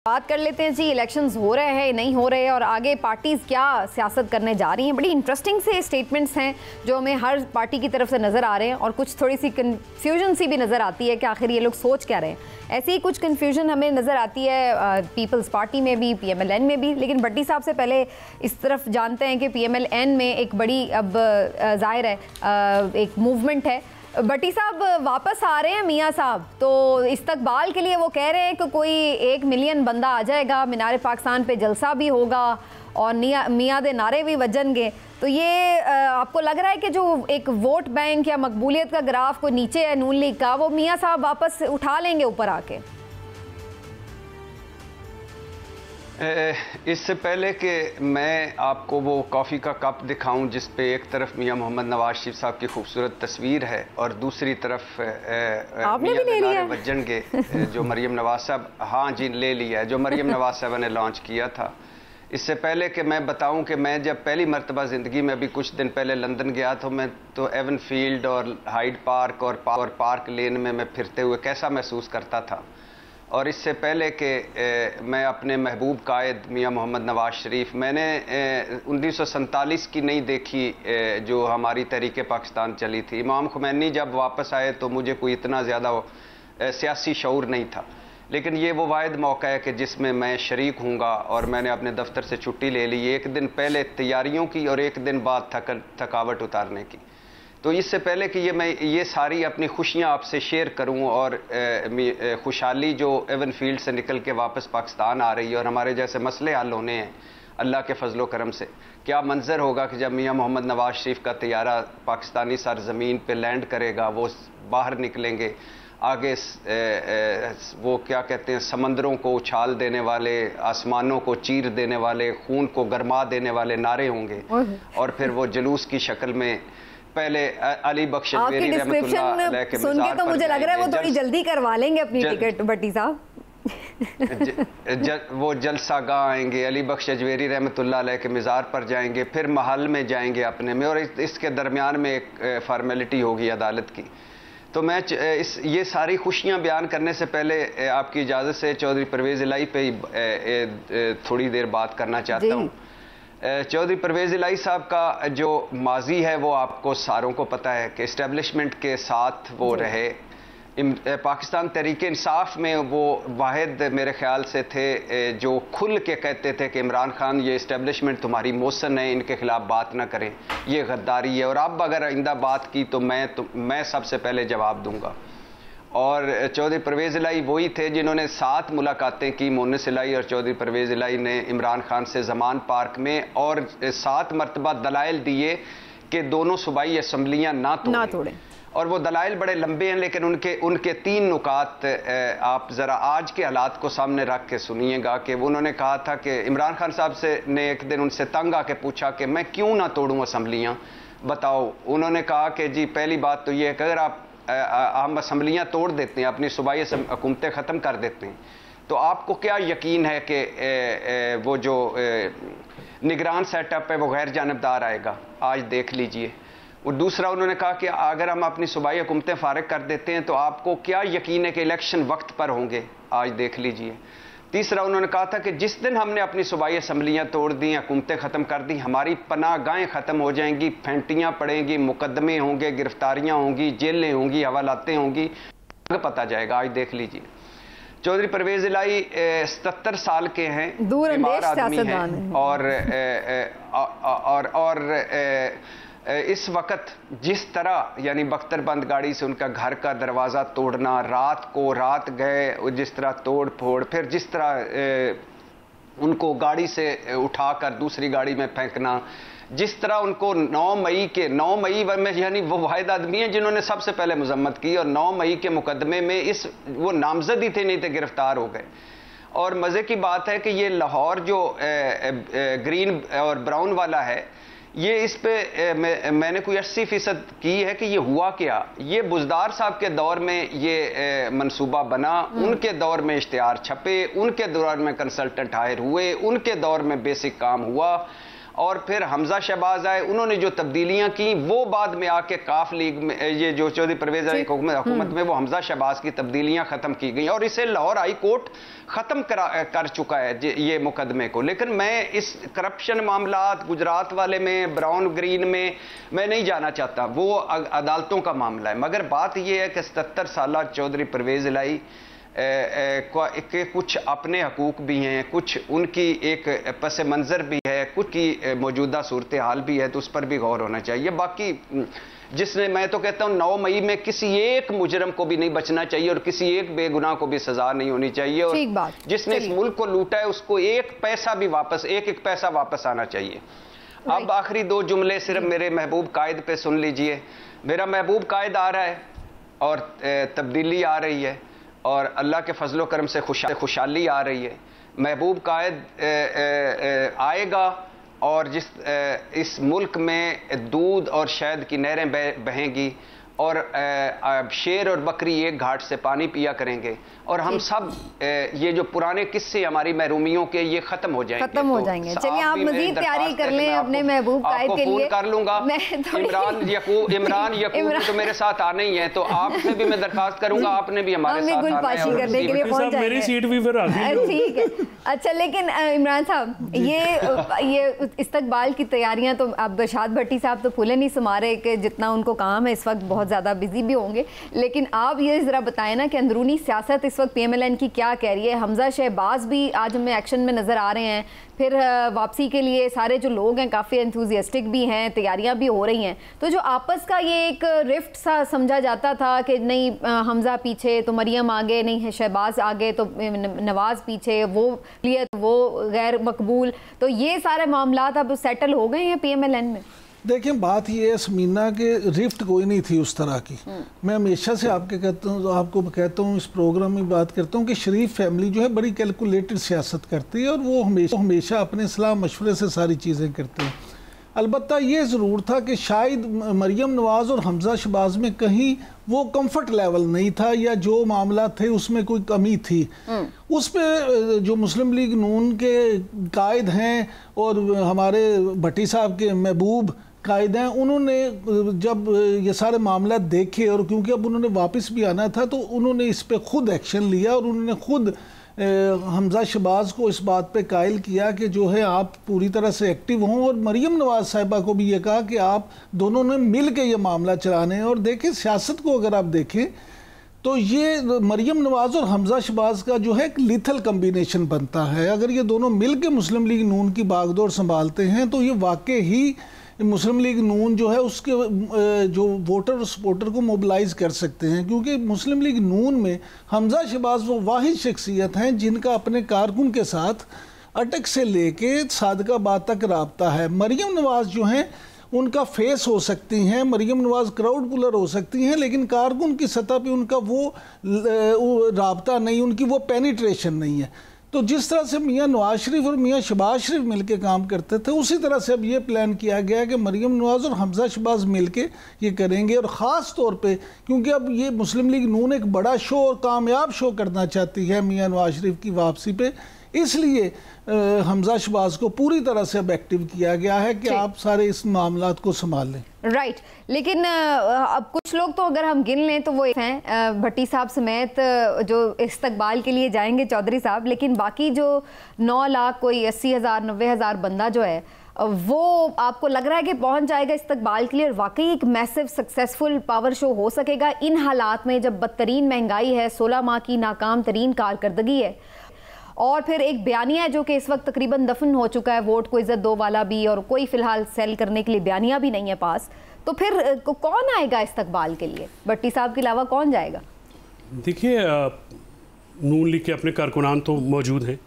बात कर लेते हैं जी, इलेक्शंस हो रहे हैं नहीं हो रहे और आगे पार्टीज क्या सियासत करने जा रही हैं। बड़ी इंटरेस्टिंग से स्टेटमेंट्स हैं जो हमें हर पार्टी की तरफ से नज़र आ रहे हैं और कुछ थोड़ी सी कन्फ्यूजन सी भी नज़र आती है कि आखिर ये लोग सोच क्या रहे हैं। ऐसे ही कुछ कन्फ्यूजन हमें नज़र आती है पीपल्स पार्टी में भी, PMLN में भी। लेकिन भट्टी साहब से पहले इस तरफ जानते हैं कि PMLN में एक बड़ी अब जाहिर है एक मूवमेंट है। भट्टी साहब वापस आ रहे हैं मियाँ साहब, तो इस्तकबाल के लिए वो कह रहे हैं कि कोई 1 मिलियन बंदा आ जाएगा, मीनार पाकिस्तान पे जलसा भी होगा और मियाँ दे नारे भी वजनगे। तो ये आपको लग रहा है कि जो एक वोट बैंक या मकबूलियत का ग्राफ को नीचे है नून लीग का, वो मियाँ साहब वापस उठा लेंगे ऊपर आके? इससे पहले कि मैं आपको वो कॉफ़ी का कप दिखाऊं जिस पे एक तरफ मियां मोहम्मद नवाज शरीफ साहब की खूबसूरत तस्वीर है और दूसरी तरफ मियां नारे वजनगे जो मरियम नवाज साहब, हाँ जी ले लिया है, जो मरियम नवाज साहब ने लॉन्च किया था। इससे पहले कि मैं बताऊं कि मैं जब पहली मरतबा ज़िंदगी में अभी कुछ दिन पहले लंदन गया तो मैं तो एवन फील्ड और हाइड पार्क और पार्क लेन में मैं फिरते हुए कैसा महसूस करता था। और इससे पहले कि मैं अपने महबूब कायद मियां मोहम्मद नवाज शरीफ, मैंने 1947 की नहीं देखी जो हमारी तहरीक पाकिस्तान चली थी। इमाम खुमैनी जब वापस आए तो मुझे कोई इतना ज़्यादा सियासी शऊर नहीं था, लेकिन ये वो वाहिद मौका है कि जिसमें मैं शरीक हूँगा। और मैंने अपने दफ्तर से छुट्टी ले ली, एक दिन पहले तैयारियों की और एक दिन बाद थकावट उतारने की। तो इससे पहले कि मैं ये सारी अपनी खुशियाँ आपसे शेयर करूँ और खुशहाली जो एवन फील्ड से निकल के वापस पाकिस्तान आ रही है और हमारे जैसे मसले हल होने हैं अल्लाह के फजलो करम से, क्या मंजर होगा कि जब मियां मोहम्मद नवाज शरीफ का तैयारा पाकिस्तानी सरजमीन पे लैंड करेगा, वो बाहर निकलेंगे, आगे वो क्या कहते हैं समंदरों को उछाल देने वाले, आसमानों को चीर देने वाले, खून को गरमा देने वाले नारे होंगे और फिर वो जुलूस की शक्ल में पहले अली बख्श आपकी डिस्क्रिप्शन सुन के तो मुझे लग रहा है वो थोड़ी जल्दी करवा लेंगे अपनी टिकट भट्टी साहब। वो जलसा गाह आएंगे, अली बख्श अजवेरी रहमतुल्लाह अलैह के मज़ार पर जाएंगे, फिर महल में जाएंगे अपने में, और इसके दरमियान में एक फॉर्मेलिटी होगी अदालत की। तो मैं ये सारी खुशियां बयान करने से पहले आपकी इजाज़त से चौधरी परवेज़ इलाही पे थोड़ी देर बात करना चाहता हूँ। चौधरी परवेज़ इलाही साहब का जो माजी है वो आपको सारों को पता है कि इस्टेब्लिशमेंट के साथ वो रहे। पाकिस्तान तहरीक इंसाफ में वो वाहिद मेरे ख्याल से थे जो खुल के कहते थे कि इमरान खान ये इस्टेब्लिशमेंट तुम्हारी मौसन है, इनके खिलाफ बात ना करें, ये गद्दारी है, और अब अगर आइंदा बात की तो मैं सबसे पहले जवाब दूंगा। और चौधरी परवेज़ इलाही वही थे जिन्होंने 7 मुलाकातें की, मोनिस इलाही और चौधरी परवेज़ इलाही ने इमरान खान से ज़मान पार्क में, और 7 मरतबा दलाइल दिए कि दोनों सूबाई असम्बलियाँ ना तोड़ें। और वो दलाइल बड़े लंबे हैं, लेकिन उनके 3 नुकात आप ज़रा आज के हालात को सामने रख के सुनिएगा। कि उन्होंने कहा था कि इमरान खान साहब से ने एक दिन उनसे तंग आके पूछा कि मैं क्यों ना तोड़ूँ असम्बलियाँ, बताओ। उन्होंने कहा कि जी पहली बात तो ये है कि अगर हम असम्बलियाँ तोड़ देते हैं, अपनी सूबाई हुकूमतें ख़त्म कर देते हैं, तो आपको क्या यकीन है कि वो जो निगरान सेटअप है वो गैर जानबदार आएगा? आज देख लीजिए। और दूसरा उन्होंने कहा कि अगर हम अपनी सूबाई हुकूमतें फारिग कर देते हैं तो आपको क्या यकीन है कि इलेक्शन वक्त पर होंगे? आज देख लीजिए। तीसरा उन्होंने कहा था कि जिस दिन हमने अपनी सूबाई असम्बलियाँ तोड़ दी, हुकूमतें ख़त्म कर दी, हमारी पनाहगाहें ख़त्म हो जाएंगी, फेंटियाँ पड़ेंगी, मुकदमे होंगे, गिरफ्तारियाँ होंगी, जेलें होंगी, हवालातें होंगी, पता जाएगा। आज देख लीजिए। चौधरी परवेज़ इलाही 77 साल के हैं, बीमार आदमी हैं, और इस वक्त जिस तरह यानी बख्तरबंद गाड़ी से उनका घर का दरवाज़ा तोड़ना, रात गए जिस तरह तोड़ फोड़, फिर जिस तरह उनको गाड़ी से उठाकर दूसरी गाड़ी में फेंकना, जिस तरह उनको 9 मई में, यानी वो वाहिद आदमी हैं जिन्होंने सबसे पहले मजम्मत की, और 9 मई के मुकदमे में वो नामजद ही थे, नहीं थे, गिरफ्तार हो गए। और मज़े की बात है कि ये लाहौर जो ग्रीन और ब्राउन वाला है, ये इस पे मैंने कोई 80% की है कि ये हुआ क्या। ये बुज़दार साहब के दौर में ये मंसूबा बना, उनके दौर में इश्तिहार छपे, उनके दौर में कंसल्टेंट हायर हुए, उनके दौर में बेसिक काम हुआ, और फिर हमजा शहबाज आए, उन्होंने जो तब्दीलियां की वो बाद में आके काफ लीग में ये जो चौधरी परवेज अली हुकूमत में वो हमजा शहबाज की तब्दीलियां खत्म की गई और इसे लाहौर हाई कोर्ट खत्म कर चुका है ये मुकदमे को। लेकिन मैं इस करप्शन मामलात गुजरात वाले में, ब्राउन ग्रीन में मैं नहीं जाना चाहता, वो अदालतों का मामला है। मगर बात यह है कि 77 साल चौधरी परवेज इलाही के कुछ अपने हकूक भी हैं, कुछ उनकी एक पस मंज़र भी है, कुछ की मौजूदा सूरत हाल भी है, तो उस पर भी गौर होना चाहिए। बाकी जिसने, मैं तो कहता हूं 9 मई में किसी एक मुजरम को भी नहीं बचना चाहिए और किसी एक बेगुनाह को भी सजा नहीं होनी चाहिए, और जिसने इस मुल्क को लूटा है उसको एक पैसा भी वापस, एक पैसा वापस आना चाहिए। अब आखिरी 2 जुमले सिर्फ मेरे महबूब कायद पे सुन लीजिए। मेरा महबूब कायद आ रहा है और तब्दीली आ रही है और अल्लाह के फजलो करम से खुशहाली आ रही है। महबूब कायद आएगा और इस मुल्क में दूध और शहद की नहरें बहेंगी और शेर और बकरी एक घाट से पानी पिया करेंगे और हम सब ये जो पुराने किस्से हमारी महरूमियों के ये खत्म हो जाएंगे। चलिए आप मजीद तैयारी कर लें अपने महबूब कायद के लिए। कर लूंगा। इमरान यकूब तो मेरे साथ आने ही है, तो आपसे भी मैं दरखास्त करूंगा, आपने भी हमारे साथ गुलपाशी करने के लिए पहुंच जाएंगे। मेरी सीट भी फिर आ गई। ठीक है। अच्छा, लेकिन इमरान साहब ये इस्तकबाल की तैयारियां तो अब शाद भट्टी साहब तो फूले नहीं समा रहे कि जितना उनको काम है, इस वक्त बहुत ज़्यादा बिजी भी होंगे, लेकिन आप ये ज़रा बताएं ना कि अंदरूनी सियासत इस वक्त PMLN की क्या कह रही है। हमजा शहबाज भी आज हमें एक्शन में नज़र आ रहे हैं, फिर वापसी के लिए सारे जो लोग हैं काफ़ी एंथुजियास्टिक भी हैं, तैयारियां भी हो रही हैं। तो जो आपस का ये एक रिफ्ट सा समझा जाता था कि नहीं हमजा पीछे तो मरियम आगे, नहीं है शहबाज आगे तो नवाज़ पीछे, वो लिए तो वो गैर मकबूल, तो ये सारे मामलात अब सेटल हो गए हैं PMLN में। देखिए बात ये है समीना के रिफ्ट कोई नहीं थी उस तरह की। मैं हमेशा से आपको कहता हूँ इस प्रोग्राम में बात करता हूँ कि शरीफ फैमिली जो है बड़ी कैलकुलेटेड सियासत करती है और वो हमेशा अपने सलाह मशवरे से सारी चीज़ें करते हैं। अलबत्ता ये ज़रूर था कि शायद मरियम नवाज़ और हमजा शहबाज में कहीं वो कंफर्ट लेवल नहीं था या जो मामला थे उसमें कोई कमी थी। उस पे जो मुस्लिम लीग नून के कायद हैं और हमारे भट्टी साहब के महबूब कायद हैं, उन्होंने जब ये सारे मामला देखे और क्योंकि अब उन्होंने वापस भी आना था तो उन्होंने इस पे खुद एक्शन लिया और उन्होंने खुद हमजा शहबाज को इस बात पे कायल किया कि जो है आप पूरी तरह से एक्टिव हों, और मरियम नवाज़ साहिबा को भी ये कहा कि आप दोनों ने मिल के ये मामला चलाने हैं। और देखें सियासत को अगर आप देखें तो ये मरियम नवाज़ और हमजा शहबाज का जो है एक लिथल कम्बिनेशन बनता है। अगर ये दोनों मिल के मुस्लिम लीग नून की बागडोर संभालते हैं तो ये वाकई ही मुस्लिम लीग नून जो है उसके जो वोटर और सपोर्टर को मोबिलाइज कर सकते हैं, क्योंकि मुस्लिम लीग नून में हमजा शहबाज वो वाहिद शख्सियत हैं जिनका अपने कारकुन के साथ अटक से लेके सादकाबाद तक राब्ता है। मरियम नवाज़ जो हैं उनका फेस हो सकती हैं, मरियम नवाज़ क्राउड पुलर हो सकती हैं, लेकिन कारकुन की सतह पे उनका वो राब्ता नहीं, उनकी वो पेनिट्रेशन नहीं है। तो जिस तरह से मियाँ नवाज शरीफ और मियाँ शहबाज शरीफ मिलके काम करते थे उसी तरह से अब ये प्लान किया गया कि मरियम नवाज़ और हमजा शहबाज मिलके ये करेंगे। और ख़ास तौर पे क्योंकि अब ये मुस्लिम लीग नून एक बड़ा शो और कामयाब शो करना चाहती है मियाँ नवाज शरीफ की वापसी पे, इसलिए हमजा शहबाज को पूरी तरह से अब एक्टिव किया गया है कि आप सारे इस मामलात को संभाल लें। राइट, लेकिन अब कुछ लोग तो अगर हम गिन लें तो वो हैं भट्टी साहब समेत जो इस्तकबाल के लिए जाएंगे चौधरी साहब, लेकिन बाकी जो 9 लाख कोई 80,000 90,000 बंदा जो है वो आपको लग रहा है कि पहुंच जाएगा इस्तकबाल के लिए और वाकई एक मैसिव सक्सेसफुल पावर शो हो सकेगा इन हालात में जब बदतरीन महंगाई है, 16 माह की नाकाम तरीन कारकर्दगी है और फिर एक बयानिया जो कि इस वक्त तकरीबन दफन हो चुका है, वोट को इज्जत दो वाला भी, और कोई फिलहाल सेल करने के लिए बयानिया भी नहीं है पास, तो फिर कौन आएगा इस्तकबाल के लिए? भट्टी साहब के अलावा कौन जाएगा? देखिए नून लीग के अपने कारकुनान तो मौजूद हैं,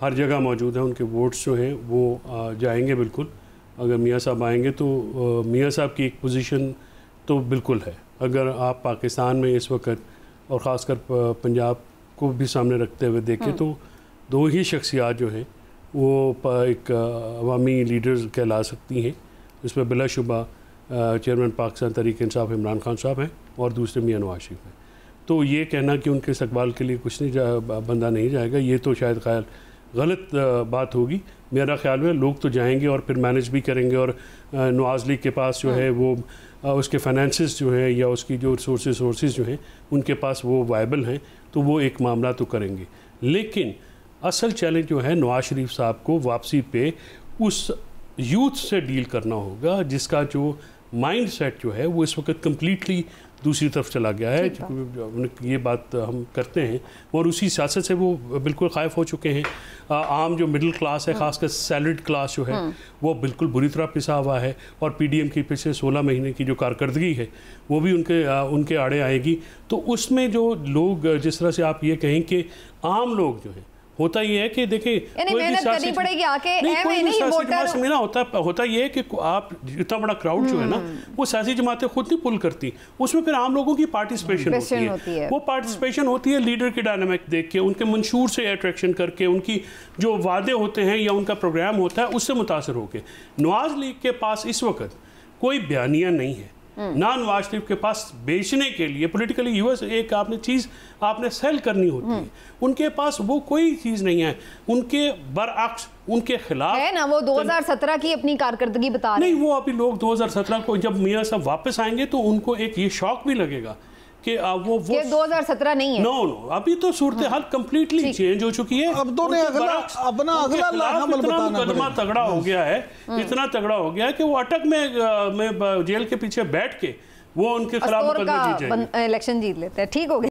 हर जगह मौजूद हैं, उनके वोट्स जो हैं वो जाएंगे बिल्कुल। अगर मियाँ साहब आएंगे तो मियाँ साहब की एक पोजीशन तो बिल्कुल है। अगर आप पाकिस्तान में इस वक्त और ख़ासकर पंजाब को भी सामने रखते हुए देखें तो 2 ही शख्सियात जो हैं वो एक अवामी लीडर्स कहला सकती हैं, इसमें बिलाशुबा चेयरमैन पाकिस्तान तहरीक इंसाफ इमरान खान साहब हैं और दूसरे मियाँ नवाज शरीफ हैं। तो ये कहना कि उनके इस्तकबाल के लिए कुछ नहीं बंदा नहीं जाएगा, ये तो शायद ख्याल गलत बात होगी। मेरा ख्याल में लोग तो जाएंगे और फिर मैनेज भी करेंगे, और नवाज लीग के पास जो है वो उसके फाइनेंसेस जो है या उसकी जो सोर्सेज जो हैं उनके पास वो वायबल हैं, तो वो एक मामला तो करेंगे। लेकिन असल चैलेंज जो है नवाज शरीफ साहब को वापसी पे उस यूथ से डील करना होगा जिसका जो माइंड सेट जो है वो इस वक्त कम्प्लीटली दूसरी तरफ चला गया है। ये बात हम करते हैं, और उसी सियासत से वो बिल्कुल खाइफ हो चुके हैं। आम जो मिडिल क्लास है, खासकर सैलरीड क्लास जो है वो बिल्कुल बुरी तरह पिसा हुआ है, और पीडीएम की पिछले 16 महीने की जो कारकर्दगी है वो भी उनके आड़े आएगी। तो उसमें जो लोग, जिस तरह से आप ये कहें कि आम लोग जो है, होता ये है कि देखिए मेहनत करनी पड़ेगी आके होता ये है कि आप इतना बड़ा क्राउड जो है ना वो सियासी जमातें खुद नहीं पुल करती, उसमें फिर आम लोगों की पार्टिसिपेशन होती है। वो पार्टिसिपेशन होती है लीडर की डायनामिक देख के, उनके मंशूर से अट्रैक्शन करके, उनकी जो वादे होते हैं या उनका प्रोग्राम होता है उससे मुतासर होकर। नवाज लीग के पास इस वक्त कोई बयानिया नहीं है, ना नवाज शरीफ के पास बेचने के लिए पॉलिटिकली यूएस एक आपने चीज़ आपने सेल करनी होती है, उनके पास वो कोई चीज़ नहीं है। उनके बरअक्स उनके खिलाफ है ना, वो 2017 की अपनी कारकर्दगी बता रहे हैं। नहीं, वो अभी लोग 2017 को जब मियां साहब वापस आएंगे तो उनको एक ये शौक भी लगेगा कि वो 2017 नहीं है। नो, अभी तो सूरत हाल कंप्लीटली चेंज हो चुकी है। अब तो अपना अगला हमल मुकदमा तगड़ा हो गया है, इतना तगड़ा हो गया है कि वो अटक में जेल के पीछे बैठ के वो उनके खिलाफ इलेक्शन जीत लेते हैं। ठीक हो गया।